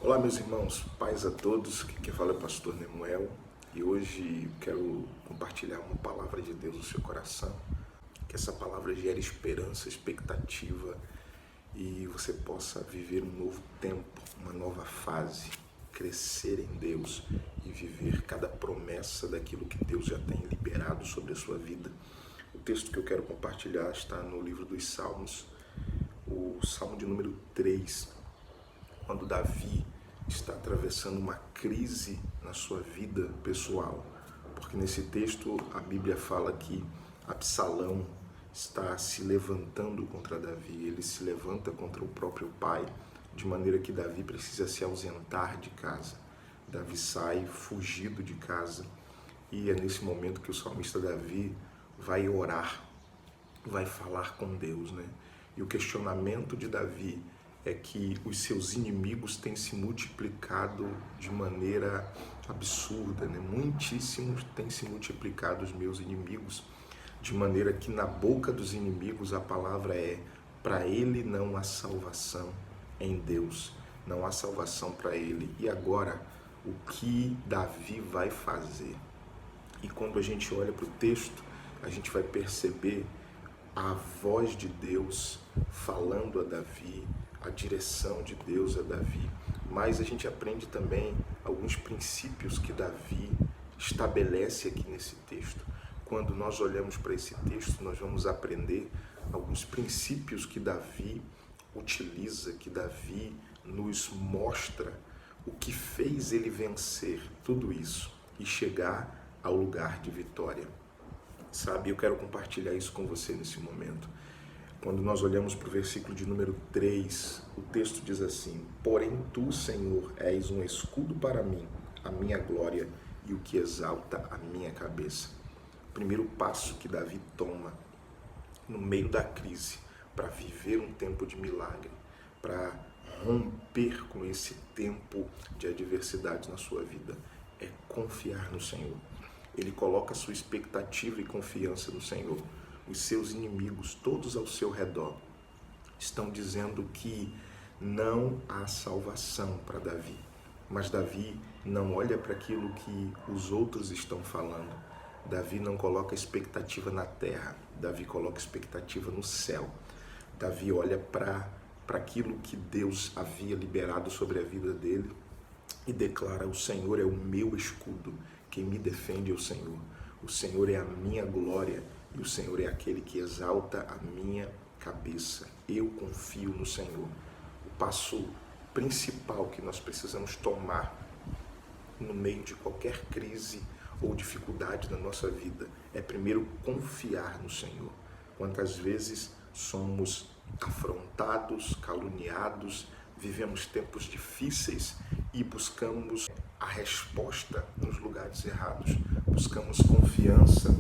Olá, meus irmãos, paz a todos. Quem fala é o pastor Nemuel e hoje quero compartilhar uma palavra de Deus no seu coração. Que essa palavra gere esperança, expectativa e você possa viver um novo tempo, uma nova fase, crescer em Deus e viver cada promessa daquilo que Deus já tem liberado sobre a sua vida. O texto que eu quero compartilhar está no livro dos Salmos, o Salmo de número 3, quando Davi está atravessando uma crise na sua vida pessoal, porque nesse texto a Bíblia fala que Absalão está se levantando contra Davi, ele se levanta contra o próprio pai, de maneira que Davi precisa se ausentar de casa. Davi sai fugido de casa e é nesse momento que o salmista Davi vai orar, vai falar com Deus, né? E o questionamento de Davi é que os seus inimigos têm se multiplicado de maneira absurda, né? Muitíssimos têm se multiplicado os meus inimigos, de maneira que na boca dos inimigos a palavra é: para ele não há salvação em Deus, não há salvação para ele. E agora, o que Davi vai fazer? E quando a gente olha para o texto, a gente vai perceber a voz de Deus falando a Davi, a direção de Deus a Davi, mas a gente aprende também alguns princípios que Davi estabelece aqui nesse texto. Quando nós olhamos para esse texto, nós vamos aprender alguns princípios que Davi utiliza, que Davi nos mostra o que fez ele vencer tudo isso e chegar ao lugar de vitória. Sabe, eu quero compartilhar isso com você nesse momento. Quando nós olhamos para o versículo de número 3, o texto diz assim: porém tu, Senhor, és um escudo para mim, a minha glória e o que exalta a minha cabeça. O primeiro passo que Davi toma no meio da crise para viver um tempo de milagre, para romper com esse tempo de adversidade na sua vida, é confiar no Senhor. Ele coloca sua expectativa e confiança no Senhor. Os seus inimigos, todos ao seu redor, estão dizendo que não há salvação para Davi. Mas Davi não olha para aquilo que os outros estão falando. Davi não coloca expectativa na terra. Davi coloca expectativa no céu. Davi olha para aquilo que Deus havia liberado sobre a vida dele e declara: o Senhor é o meu escudo. Quem me defende é o Senhor. O Senhor é a minha glória e o Senhor é aquele que exalta a minha cabeça. Eu confio no Senhor. O passo principal que nós precisamos tomar no meio de qualquer crise ou dificuldade na nossa vida é primeiro confiar no Senhor. Quantas vezes somos afrontados, caluniados, vivemos tempos difíceis e buscamos a resposta nos lugares errados, buscamos confiança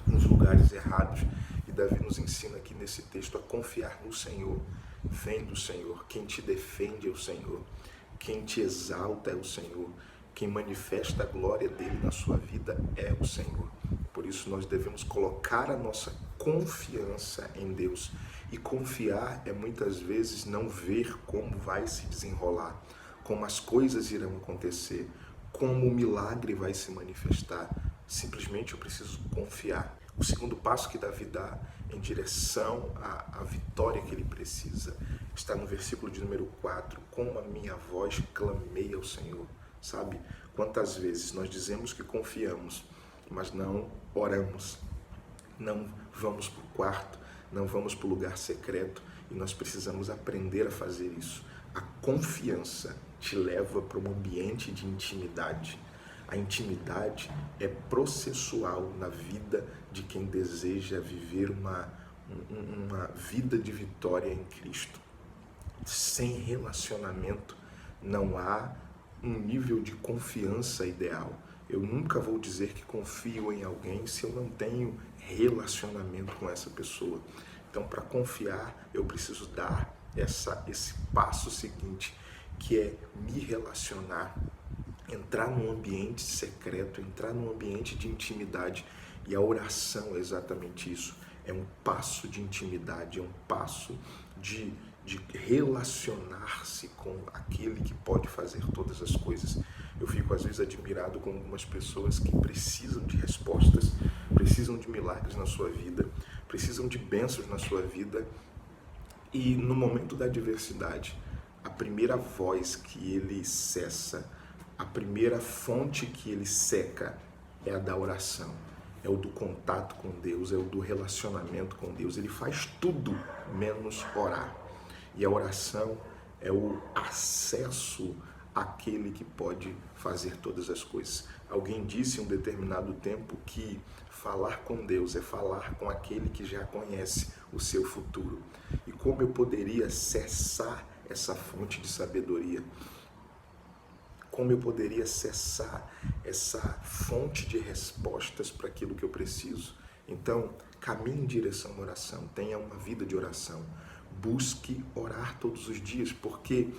nos lugares errados. E Davi nos ensina aqui nesse texto a confiar no Senhor. Vem do Senhor, quem te defende é o Senhor, quem te exalta é o Senhor, quem manifesta a glória dele na sua vida é o Senhor. Por isso nós devemos colocar a nossa confiança em Deus. E confiar é muitas vezes não ver como vai se desenrolar, como as coisas irão acontecer, como o milagre vai se manifestar. Simplesmente eu preciso confiar. O segundo passo que Davi dá em direção à vitória que ele precisa está no versículo de número 4. Com a minha voz clamei ao Senhor. Sabe, quantas vezes nós dizemos que confiamos, mas não oramos, não vamos para o quarto, não vamos para o lugar secreto, e nós precisamos aprender a fazer isso. A confiança te leva para um ambiente de intimidade. A intimidade é processual na vida de quem deseja viver uma vida de vitória em Cristo. Sem relacionamento não há um nível de confiança ideal. Eu nunca vou dizer que confio em alguém se eu não tenho relacionamento com essa pessoa. Então, para confiar, eu preciso dar esse passo seguinte, que é me relacionar, entrar num ambiente secreto, entrar num ambiente de intimidade. E a oração é exatamente isso. É um passo de intimidade, é um passo de de relacionar-se com aquele que pode fazer todas as coisas. Eu fico às vezes admirado com algumas pessoas que precisam de respostas, precisam de milagres na sua vida, precisam de bênçãos na sua vida, e no momento da adversidade, a primeira voz que ele cessa, a primeira fonte que ele seca é a da oração, é o do contato com Deus, é o do relacionamento com Deus. Ele faz tudo menos orar. E a oração é o acesso àquele que pode fazer todas as coisas. Alguém disse em um determinado tempo que falar com Deus é falar com aquele que já conhece o seu futuro. E como eu poderia cessar essa fonte de sabedoria? Como eu poderia cessar essa fonte de respostas para aquilo que eu preciso? Então, caminhe em direção à oração, tenha uma vida de oração. Busque orar todos os dias, porque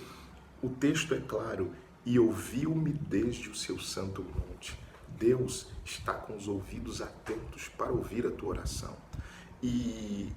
o texto é claro: e ouviu-me desde o seu santo monte. Deus está com os ouvidos atentos para ouvir a tua oração. E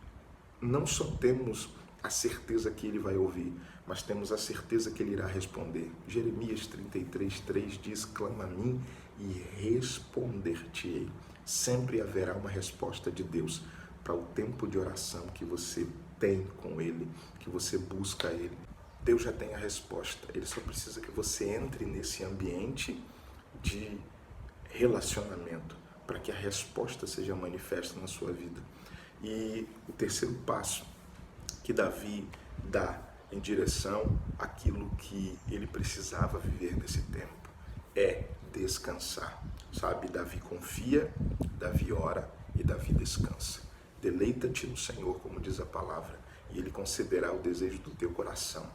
não só temos a certeza que ele vai ouvir, mas temos a certeza que ele irá responder. Jeremias 33:3 diz: clama a mim e responder-te-ei. Sempre haverá uma resposta de Deus para o tempo de oração que você tem com ele, que você busca ele. Deus já tem a resposta, ele só precisa que você entre nesse ambiente de relacionamento para que a resposta seja manifesta na sua vida. E o terceiro passo que Davi dá em direção àquilo que ele precisava viver nesse tempo é descansar. Sabe, Davi confia, Davi ora e Davi descansa. Deleita-te no Senhor, como diz a palavra, e ele concederá o desejo do teu coração.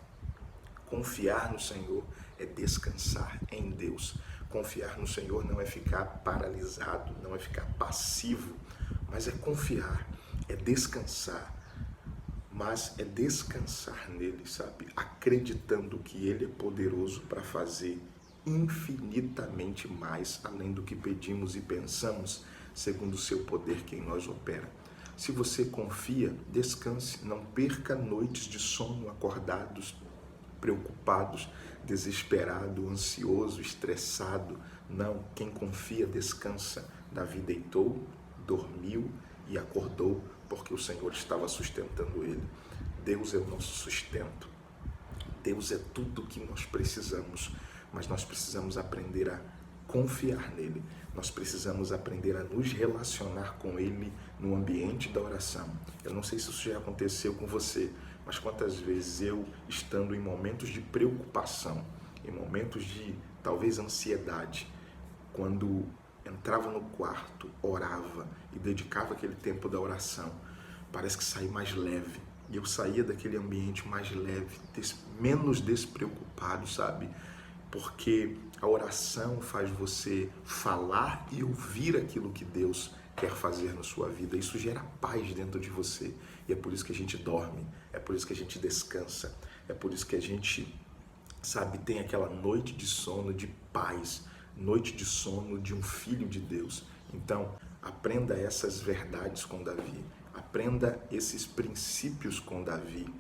Confiar no Senhor é descansar em Deus. Confiar no Senhor não é ficar paralisado, não é ficar passivo, mas é confiar, é descansar. Mas é descansar nele, sabe? Acreditando que ele é poderoso para fazer infinitamente mais além do que pedimos e pensamos, segundo o seu poder que em nós opera. Se você confia, descanse, não perca noites de sono acordados, preocupados, desesperado, ansioso, estressado. Não, quem confia descansa. Davi deitou, dormiu e acordou porque o Senhor estava sustentando ele. Deus é o nosso sustento. Deus é tudo o que nós precisamos, mas nós precisamos aprender a confiar nele. Nós precisamos aprender a nos relacionar com ele no ambiente da oração. Eu não sei se isso já aconteceu com você, mas quantas vezes eu, estando em momentos de preocupação, em momentos de talvez ansiedade, quando entrava no quarto, orava e dedicava aquele tempo da oração, parece que saí mais leve. E eu saía daquele ambiente mais leve, menos despreocupado, sabe? Porque a oração faz você falar e ouvir aquilo que Deus quer fazer na sua vida. Isso gera paz dentro de você. E é por isso que a gente dorme, é por isso que a gente descansa, é por isso que a gente, sabe, tem aquela noite de sono de paz, noite de sono de um filho de Deus. Então, aprenda essas verdades com Davi, aprenda esses princípios com Davi.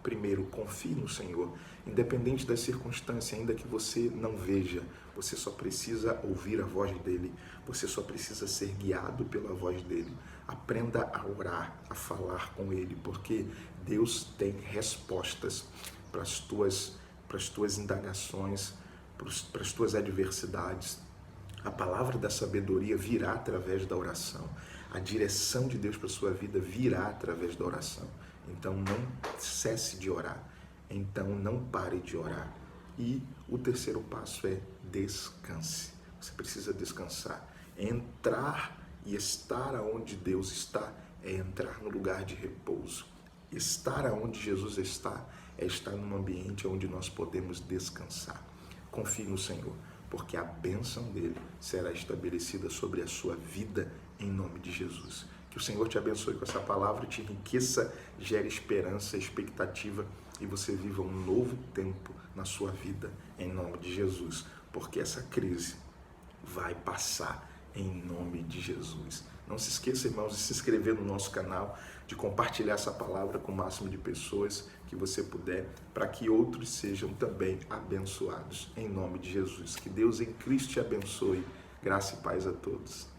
Primeiro, confie no Senhor, independente das circunstâncias, ainda que você não veja, você só precisa ouvir a voz dele, você só precisa ser guiado pela voz dele. Aprenda a orar, a falar com ele, porque Deus tem respostas para as tuas indagações, para as tuas adversidades. A palavra da sabedoria virá através da oração. A direção de Deus para a sua vida virá através da oração. Então não cesse de orar. Então não pare de orar. E o terceiro passo é descanse. Você precisa descansar. Entrar e estar aonde Deus está é entrar no lugar de repouso. Estar aonde Jesus está é estar num ambiente onde nós podemos descansar. Confie no Senhor, porque a bênção dele será estabelecida sobre a sua vida em nome de Jesus. Que o Senhor te abençoe com essa palavra, te enriqueça, gere esperança, expectativa e você viva um novo tempo na sua vida em nome de Jesus, porque essa crise vai passar em nome de Jesus. Não se esqueça, irmãos, de se inscrever no nosso canal, de compartilhar essa palavra com o máximo de pessoas que você puder, para que outros sejam também abençoados. Em nome de Jesus. Que Deus em Cristo te abençoe. Graça e paz a todos.